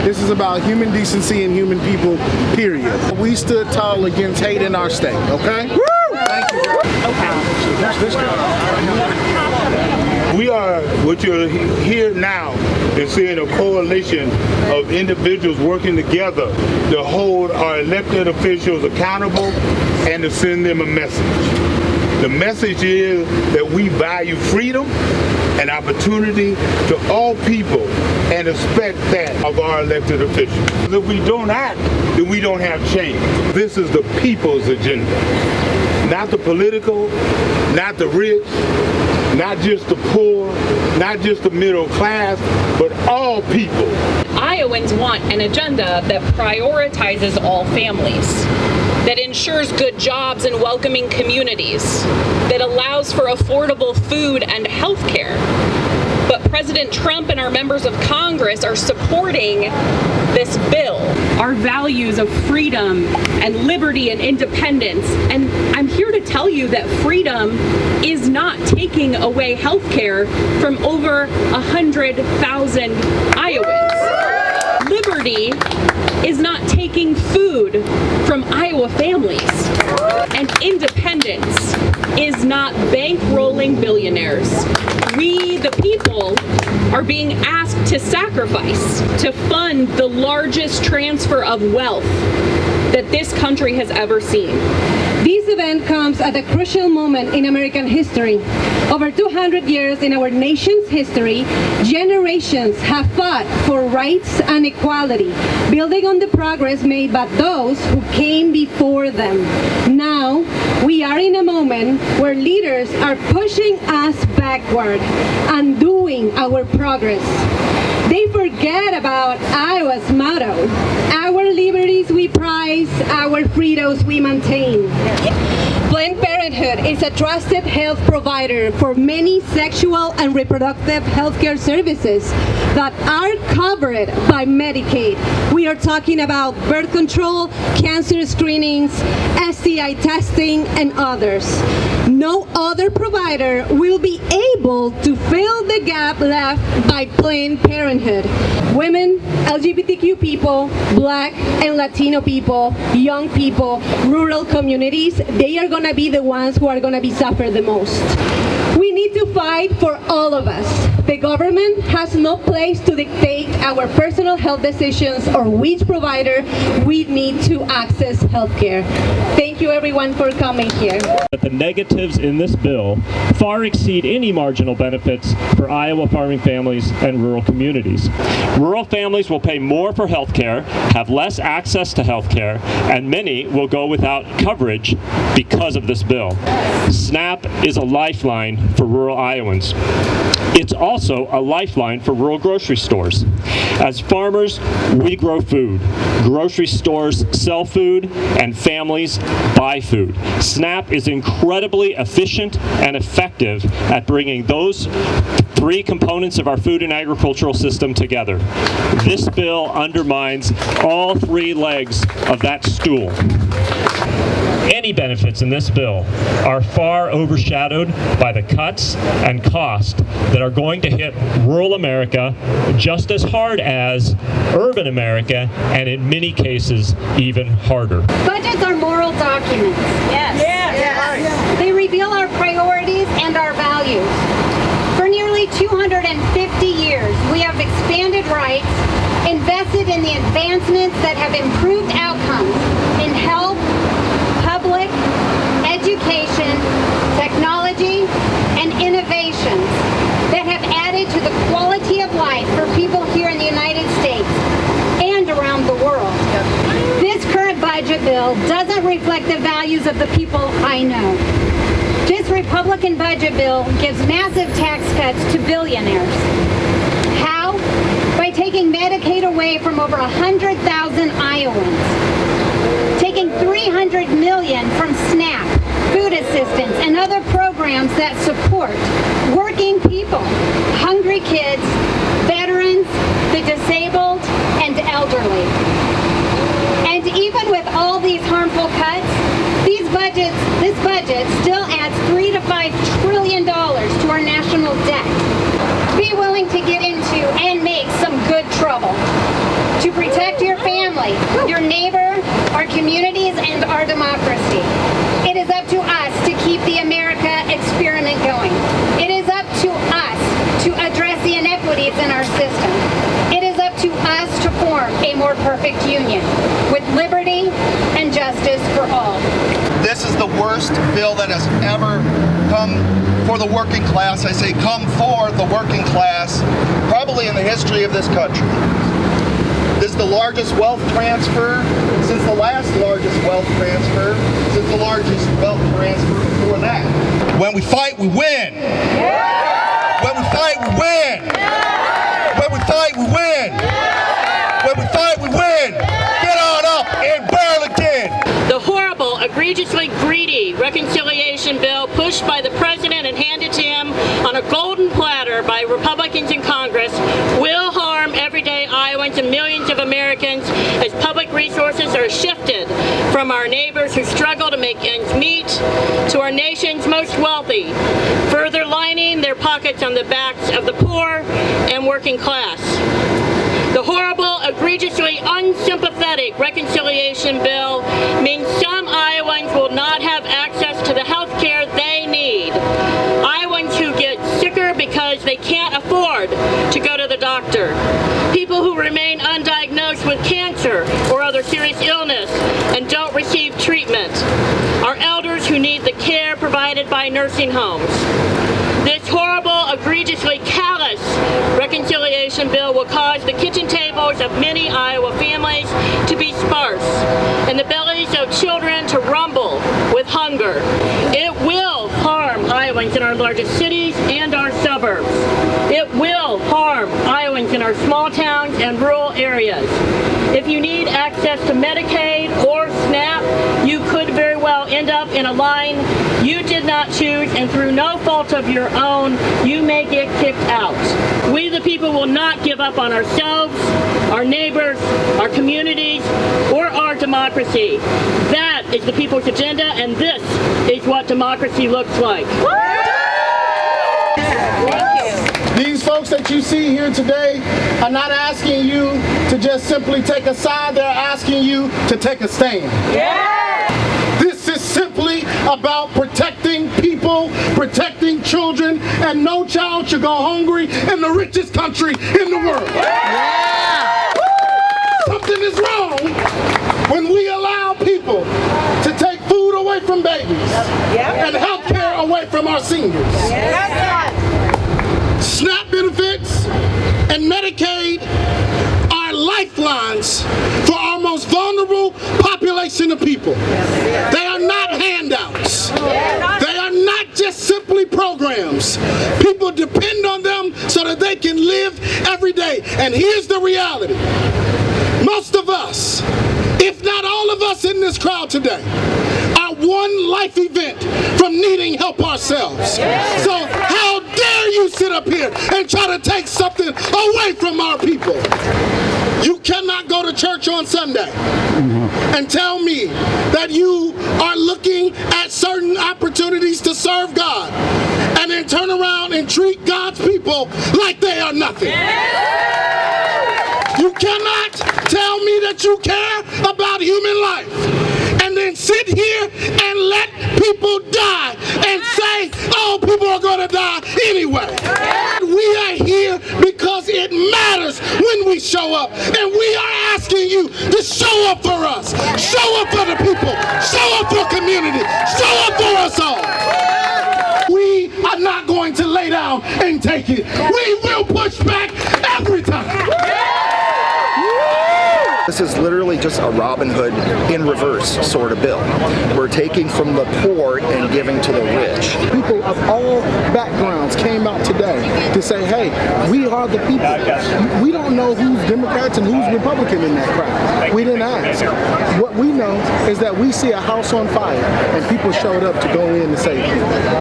This is about human decency and human people, period. We stood tall against hate in our state, okay? Woo! Thank you. We are, what you're here now is seeing a coalition of individuals working together to hold our elected officials accountable and to send them a message. The message is that we value freedom and opportunity to all people and expect that of our elected officials. If we don't act, then we don't have change. This is the people's agenda. Not the political, not the rich, not just the poor, not just the middle class, but all people. Iowans want an agenda that prioritizes all families, that ensures good jobs and welcoming communities, that allows for affordable food and health care. But President Trump and our members of Congress are supporting this bill. Our values of freedom and liberty and independence. And I'm here to tell you that freedom is not taking away health care from over 100,000 Iowans. Liberty is not taking food from Iowa families. And independence is not bankrolling billionaires. We, the people, are being asked to sacrifice to fund the largest transfer of wealth that this country has ever seen. This event comes at a crucial moment in American history. Over 200 years in our nation's history, generations have fought for rights and equality, building on the progress made by those who came before them. Now, we are in a moment where leaders are pushing us backward, undoing our progress. They forget about Iowa's motto: our liberties we prize, our freedoms we maintain. Planned Parenthood is a trusted health provider for many sexual and reproductive health care services that are covered by Medicaid. We are talking about birth control, cancer screenings, STI testing, and others. No other provider will be able to fill the gap left by Planned Parenthood. Women, LGBTQ people, Black and Latino people, young people, rural communities, they are going to be the ones who are going to be suffer the most. We need to fight for all of us. The government has no place to dictate our personal health decisions or which provider we need to access health care. Thank you everyone for coming here. The negatives in this bill far exceed any marginal benefits for Iowa farming families and rural communities. Rural families will pay more for health care, have less access to health care, and many will go without coverage because of this bill. SNAP is a lifeline for rural Iowans. It's also a lifeline for rural grocery stores. As farmers, we grow food. Grocery stores sell food, and families buy food. SNAP is incredibly efficient and effective at bringing those three components of our food and agricultural system together. This bill undermines all three legs of that stool. Any benefits in this bill are far overshadowed by the cuts and cost that are going to hit rural America just as hard as urban America, and in many cases even harder. Budgets are moral documents. Yes. Yes. They reveal our priorities and our values. For nearly 250 years, we have expanded rights, invested in the advancements that have improved outcomes in health, public, education, technology, and innovations that have added to the quality of life for people here in the United States and around the world. This current budget bill doesn't reflect the values of the people I know. This Republican budget bill gives massive tax cuts to billionaires. How? By taking Medicaid away from over 100,000 Iowans. Taking $300 million from SNAP, food assistance, and other programs that support working people, hungry kids, veterans, the disabled, and elderly. And even with all these harmful cuts, this budget still adds $3 to $5 trillion to our national debt. Be willing to get into and make some good trouble. to protect your family, your neighbor, our communities, and our democracy. It is up to us to keep the America experiment going. It is up to us to address the inequities in our system. It is up to us to form a more perfect union with liberty and justice for all. This is the worst bill that has ever come for the working class. I say come for the working class, probably in the history of this country. This is the largest wealth transfer since the last largest wealth transfer, since the largest wealth transfer before that. When we fight, we win. Yeah. When we fight, we win. Yeah. When we fight, we win. Yeah. When we fight, we win. Get on up and barrel again. The horrible, egregiously greedy reconciliation bill pushed by the president and handed to him on a golden platter by Republicans in Congress will harm everyday Iowans and millions of Americans as public resources are shifted from our neighbors who struggle to make ends meet to our nation's most wealthy, further lining their pockets on the backs of the poor and working class. The horrible, egregiously unsympathetic reconciliation bill means some Iowans will not have access to the health care they need. Iowans who get sicker because they can't afford to go to the doctor. People who remain undiagnosed with cancer or other serious illness and don't receive treatment. Our elders who need the care provided by nursing homes. This horrible, egregiously callous reconciliation bill will cause the kitchen tables of many Iowa families to be sparse and the bellies of children to rumble with hunger. It will harm Iowans in our largest cities and our suburbs. It will harm Iowans in our small towns and rural areas. If you need access to Medicaid or SNAP, you could very well end up in a line you did not choose, and through no fault of your own, you may get kicked out. We the people will not give up on ourselves, our neighbors, our communities, or our democracy. That is the people's agenda, and this is what democracy looks like. These folks that you see here today are not asking you to just simply take a side, they're asking you to take a stand. This is simply about protecting people, protecting children, and no child should go hungry in the richest country in the world. Something is wrong when we allow people to take food away from babies and health care away from our seniors. SNAP benefits and Medicaid are lifelines for our most vulnerable population of people. They are not handouts. They are not just simply programs. People depend on them so that they can live every day. And here's the reality. Most of us, if not all of us in this crowd today, are one life event from needing help ourselves. So how dare you sit up here and try to take something away from our people? You cannot go to church on Sunday and tell me that you are looking at certain opportunities to serve God and then turn around and treat God's people like they are nothing. You cannot tell me that you care about human life and then sit here and let people die and say, oh, people are going to die anyway. We are here because it matters when we show up, and we are asking you to show up for us, show up for the people, show up for community, show up for us all. We are not going to lay down and take it. We will push back every time. This is literally just a Robin Hood in reverse sort of bill. We're taking from the poor and giving to the rich. People of all backgrounds came out today to say, hey, we are the people. We don't know who's Democrats and who's Republican in that crowd. We didn't ask. What we know is that we see a house on fire and people showed up to go in and save people.